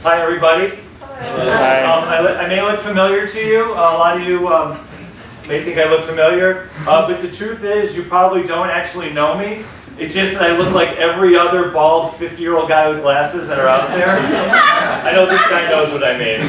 Hi, everybody. Hi. I may look familiar to you. A lot of you may think I look familiar, but the truth is you probably don't actually know me. It's just that I look like every other bald 50-year-old guy with glasses that are out there. I know this guy knows what I mean.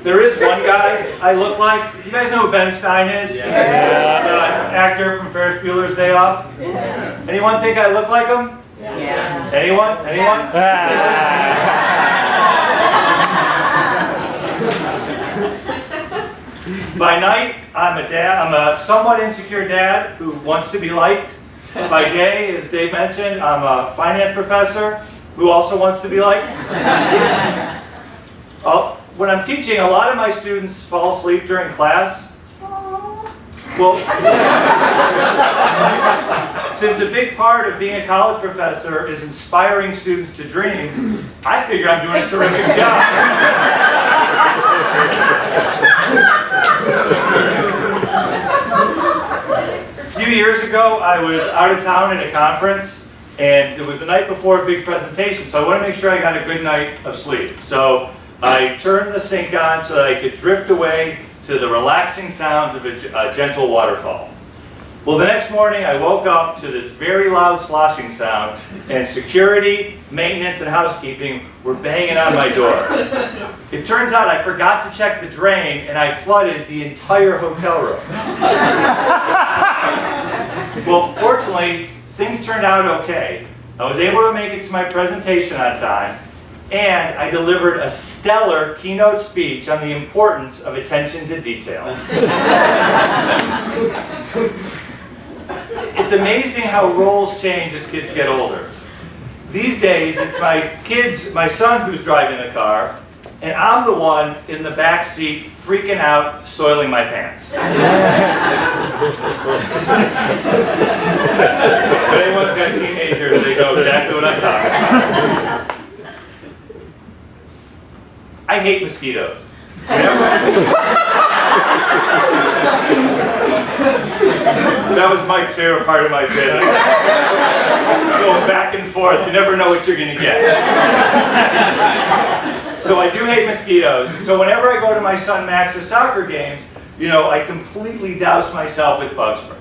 There is one guy I look like. You guys know who Ben Stein is? Yeah. Actor from Ferris Bueller's Day Off. Yeah. Anyone think I look like him? Yeah. Anyone? Anyone? By night, I'm a dad. I'm a somewhat insecure dad who wants to be liked. By day, as Dave mentioned, I'm a finance professor who also wants to be liked. When I'm teaching, a lot of my students fall asleep during class. Well, since a big part of being a college professor is inspiring students to dream, I figure I'm doing a terrific job. A few years ago, I was out of town at a conference, and it was the night before a big presentation, so I wanted to make sure I got a good night of sleep. So I turned the sink on so that I could drift away to the relaxing sounds of a gentle waterfall. Well, the next morning I woke up to this very loud sloshing sound, and security, maintenance, and housekeeping were banging on my door. It turns out I forgot to check the drain, and I flooded the entire hotel room. Well, fortunately, things turned out okay. I was able to make it to my presentation on time, and I delivered a stellar keynote speech on the importance of attention to detail. It's amazing how roles change as kids get older. These days, it's my son who's driving the car, and I'm the one in the back seat freaking out, soiling my pants. If anyone's got teenagers, they know exactly what I'm talking about. I hate mosquitoes. That was Mike's favorite part of my bit. Going back and forth, you never know what you're going to get. So I do hate mosquitoes. So whenever I go to my son Max's soccer games, I completely douse myself with bug spray.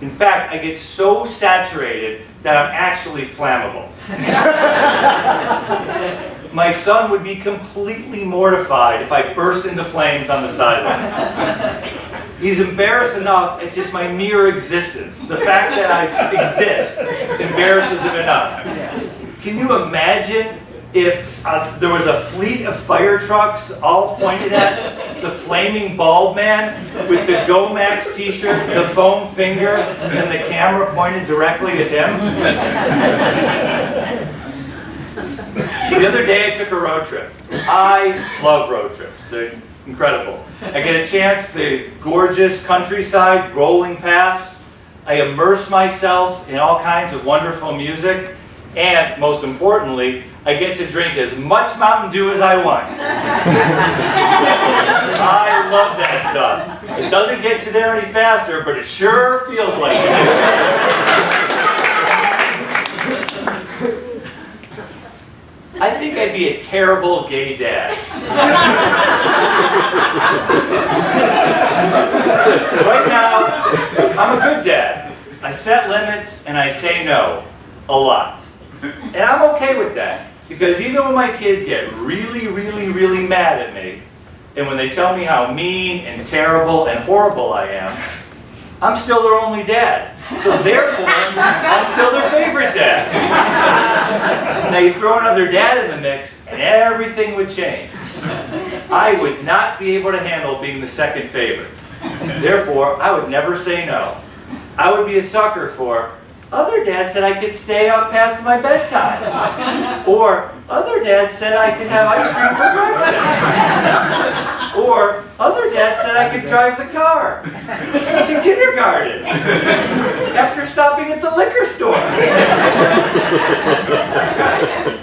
In fact, I get so saturated that I'm actually flammable. My son would be completely mortified if I burst into flames on the sideline. He's embarrassed enough at just my mere existence. The fact that I exist embarrasses him enough. Can you imagine if there was a fleet of fire trucks all pointed at the flaming bald man with the Go Max t-shirt, the foam finger, and the camera pointed directly at him? The other day I took a road trip. I love road trips. They're incredible. I get a chance, the gorgeous countryside rolling past. I immerse myself in all kinds of wonderful music. And most importantly, I get to drink as much Mountain Dew as I want. I love that stuff. It doesn't get you there any faster, but it sure feels like it. I think I'd be a terrible gay dad. Right now, I'm a good dad. I set limits and I say no a lot. And I'm okay with that, because even when my kids get really, really, really mad at me, and when they tell me how mean and terrible and horrible I am, I'm still their only dad. So therefore, I'm still their favorite dad. Now you throw another dad in the mix, and everything would change. I would not be able to handle being the second favorite. Therefore, I would never say no. I would be a sucker for, other dads said I could stay up past my bedtime. Or, other dads said I could have ice cream for breakfast. Or, other dads said I could drive the car to kindergarten after stopping at the liquor store.